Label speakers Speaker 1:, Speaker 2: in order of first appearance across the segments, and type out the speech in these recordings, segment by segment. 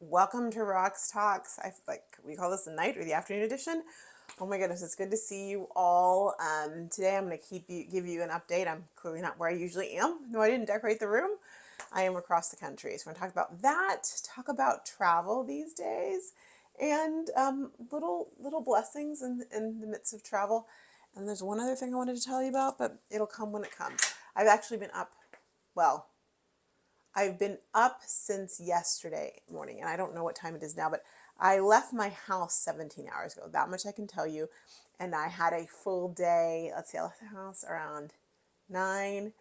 Speaker 1: Welcome to Rocks Talks. We call this the night or the afternoon edition. Oh my goodness, it's good to see you all. Today I'm going to give you an update. I'm clearly not where I usually am. No, I didn't decorate the room. I am across the country. So we're going to talk about that. Talk about travel these days, and little blessings in the midst of travel. And there's one other thing I wanted to tell you about, but it'll come when it comes. I've actually been up. Well, I've been up since yesterday morning, and I don't know what time it is now, but I left my house 17 hours ago. That much I can tell you. And I had a full day. Let's see, I left the house around 9,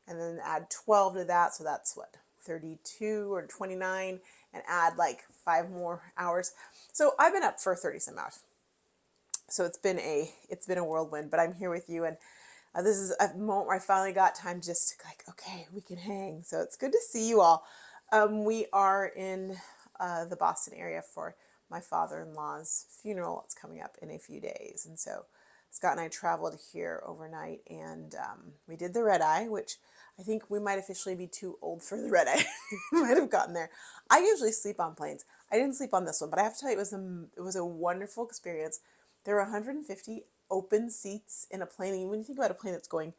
Speaker 1: and then add 12 to that. So that's what, 32 or 29, and add like 5 more hours. So I've been up for 30 some hours. So it's been a whirlwind, but I'm here with you, and this is a moment where I finally got time just to okay, we can hang. So it's good to see you all. We are in the Boston area for my father-in-law's funeral. It's coming up in a few days, and so Scott and I traveled here overnight, and we did the red eye, which I think we might officially be too old for the red eye. Might have gotten there. I usually sleep on planes. I didn't sleep on this one, but I have to tell you, it was a wonderful experience. There were 150 open seats in a plane. And when you think about a plane that's going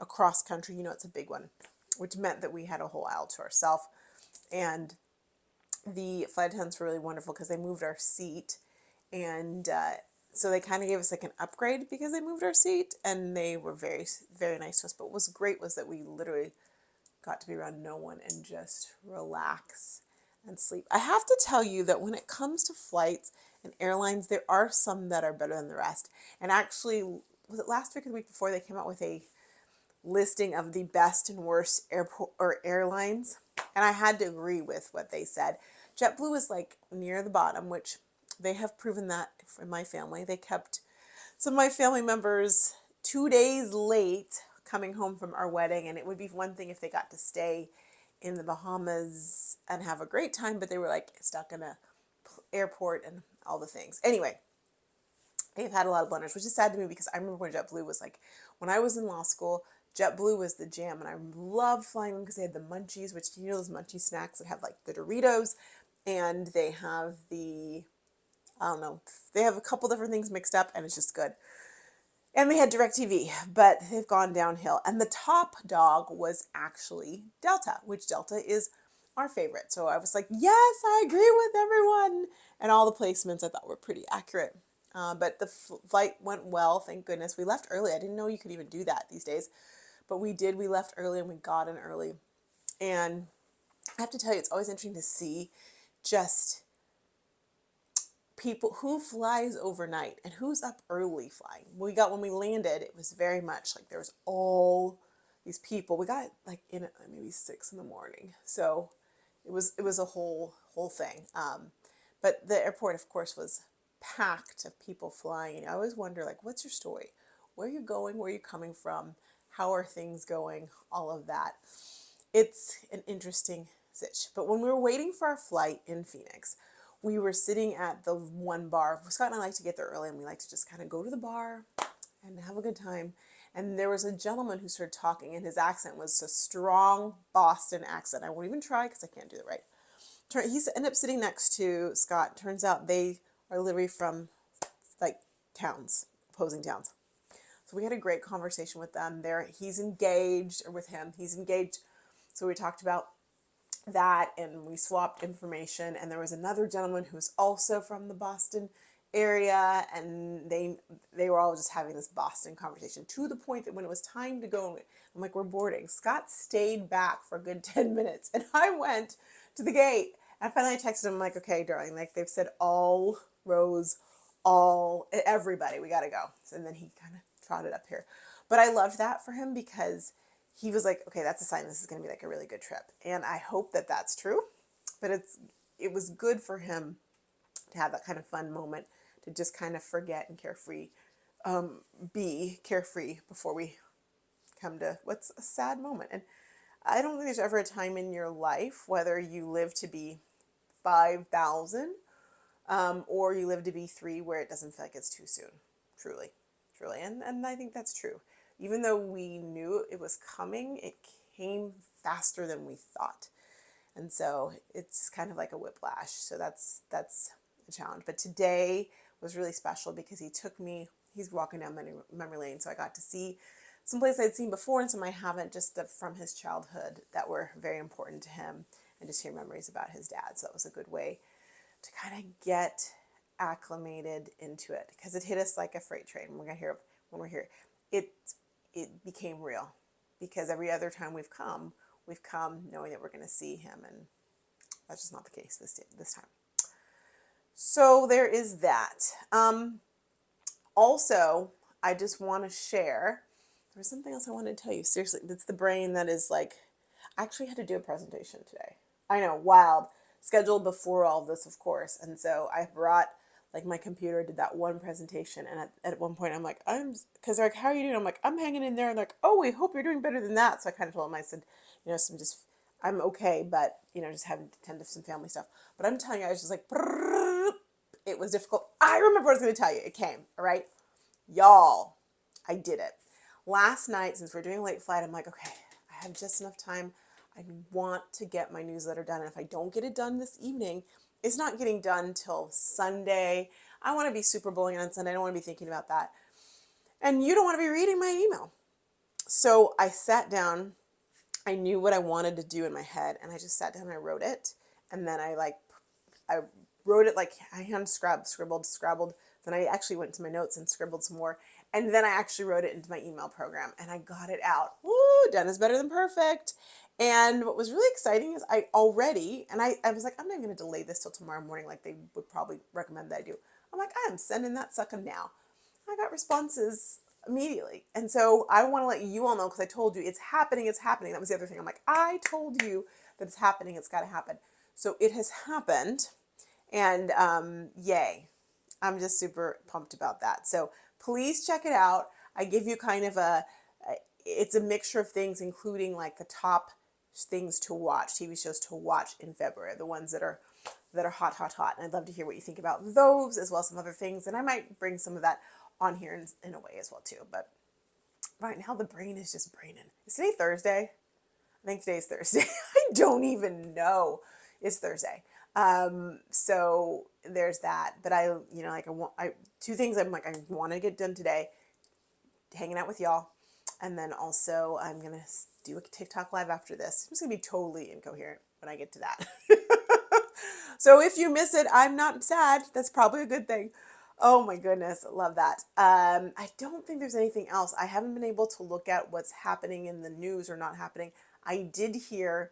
Speaker 1: across country, it's a big one, which meant that we had a whole aisle to ourselves. And the flight attendants were really wonderful because they moved our seat. And so they kind of gave us like an upgrade because they moved our seat. And they were very, very nice to us. But what was great was that we literally got to be around no one and just relax and sleep. I have to tell you that when it comes to flights and airlines, there are some that are better than the rest. And actually, was it last week or the week before, they came out with a listing of the best and worst airport or airlines, and I had to agree with what they said. JetBlue is like near the bottom, which they have proven that in my family. They kept some of my family members 2 days late coming home from our wedding, and it would be one thing if they got to stay in the Bahamas and have a great time, but they were like stuck in a airport and all the things. Anyway, they've had a lot of blunders, which is sad to me because I remember when JetBlue was like, when I was in law school, JetBlue was the jam, and I loved flying them because they had the munchies, which those munchy snacks that have like the Doritos, and they have I don't know, they have a couple different things mixed up, and it's just good. And they had DirecTV, but they've gone downhill. And the top dog was actually Delta, which Delta is our favorite. So I was like, yes, I agree with everyone. And all the placements I thought were pretty accurate. But the flight went well, thank goodness. We left early. I didn't know you could even do that these days. But we did. We left early and we got in early. And I have to tell you, it's always interesting to see just people who flies overnight and who's up early flying. When we landed, it was very much like there was all these people. We got like in at maybe 6 a.m. So it was a whole thing. But the airport, of course, was packed of people flying. I always wonder, like, what's your story? Where are you going? Where are you coming from? How are things going? All of that. It's an interesting sitch. But when we were waiting for our flight in Phoenix, we were sitting at the one bar. Scott and I like to get there early, and we like to just kind of go to the bar and have a good time. And there was a gentleman who started talking, and his accent was a strong Boston accent. I won't even try because I can't do it right. He ended up sitting next to Scott. Turns out they are literally from like towns, opposing towns. So we had a great conversation with them. He's engaged, or with him, he's engaged. So we talked about that, and we swapped information. And there was another gentleman who was also from the Boston area, and they were all just having this Boston conversation, to the point that when it was time to go, I'm like, we're boarding. Scott stayed back for a good 10 minutes, and I went to the gate. And finally I texted him, I'm like, okay, darling, like they've said all rows, everybody, we gotta go. And then he kind of trotted up here. But I loved that for him because he was like, okay, that's a sign this is going to be like a really good trip. And I hope that that's true. But it was good for him to have that kind of fun moment, to just kind of forget and be carefree before we come to what's a sad moment. And I don't think there's ever a time in your life, whether you live to be 5,000 or you live to be 3, where it doesn't feel like it's too soon. Truly. And I think that's true. Even though we knew it was coming, it came faster than we thought. And so it's kind of like a whiplash. So that's a challenge. But today was really special because he took me, he's walking down memory lane. So I got to see some places I'd seen before and some I haven't, just from his childhood that were very important to him, and just hear memories about his dad. So that was a good way to kind of get acclimated into it, because it hit us like a freight train. We're gonna hear when we're here. It became real, because every other time we've come knowing that we're going to see him, and that's just not the case this time. So there is that. Also, I just want to share. There was something else I wanted to tell you. Seriously, it's the brain that is like. I actually had to do a presentation today. I know, wild. Scheduled before all this, of course, and so I brought like my computer, did that one presentation, and at one point I'm like, because they're like, how are you doing? I'm like, I'm hanging in there, and like, oh, we hope you're doing better than that. So I kind of told them, I said, I'm okay, but just having to tend to some family stuff. But I'm telling you, I was just like, it was difficult. I remember what I was going to tell you. It came, all right, y'all. I did it last night. Since we're doing a late flight, I'm like, okay, I have just enough time. I want to get my newsletter done, and if I don't get it done this evening, it's not getting done till Sunday. I want to be Super Bowling on Sunday. I don't want to be thinking about that. And you don't want to be reading my email. So I sat down. I knew what I wanted to do in my head, and I just sat down and I wrote it. And then I wrote it like I hand scribbled. Then I actually went to my notes and scribbled some more. And then I actually wrote it into my email program, and I got it out. Woo, done is better than perfect. And what was really exciting is I was like, I'm not going to delay this till tomorrow morning like they would probably recommend that I do. I'm like, I am sending that sucker now. I got responses immediately. And so I want to let you all know, because I told you it's happening. That was the other thing. I'm like, I told you that it's happening. It's got to happen. So it has happened. And yay. I'm just super pumped about that. So please check it out. I give you kind of it's a mixture of things, including like the top things to watch, TV shows to watch in February, the ones that are hot. And I'd love to hear what you think about those, as well as some other things. And I might bring some of that on here in a way as well too. But right now the brain is just braining. Is today Thursday? I think today's Thursday. I don't even know. It's Thursday. So there's that. But two things I want to get done today: hanging out with y'all, and then also I'm gonna do a TikTok live after this. I'm just gonna be totally incoherent when I get to that. So if you miss it, I'm not sad. That's probably a good thing. Oh my goodness, love that. I don't think there's anything else. I haven't been able to look at what's happening in the news or not happening. I did hear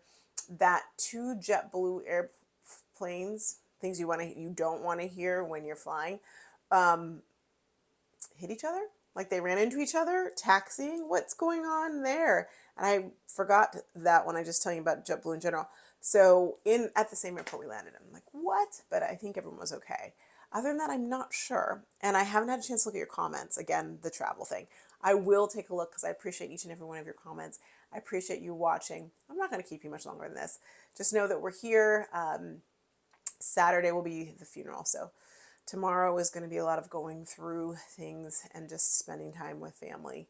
Speaker 1: that 2 JetBlue airplanes, things you don't want to hear when you're flying, hit each other. Like they ran into each other, taxiing. What's going on there? And I forgot that when I just telling you about JetBlue in general. So at the same airport we landed in. I'm like, what? But I think everyone was okay. Other than that, I'm not sure. And I haven't had a chance to look at your comments. Again, the travel thing. I will take a look, because I appreciate each and every one of your comments. I appreciate you watching. I'm not going to keep you much longer than this. Just know that we're here. Saturday will be the funeral. So tomorrow is going to be a lot of going through things and just spending time with family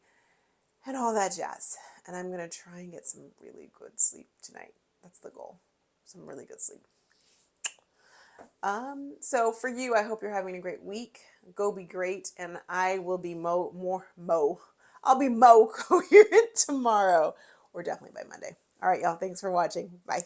Speaker 1: and all that jazz. And I'm going to try and get some really good sleep tonight. That's the goal. Some really good sleep. So for you, I hope you're having a great week. Go be great. And I will be I'll be coherent tomorrow, or definitely by Monday. All right, y'all. Thanks for watching. Bye.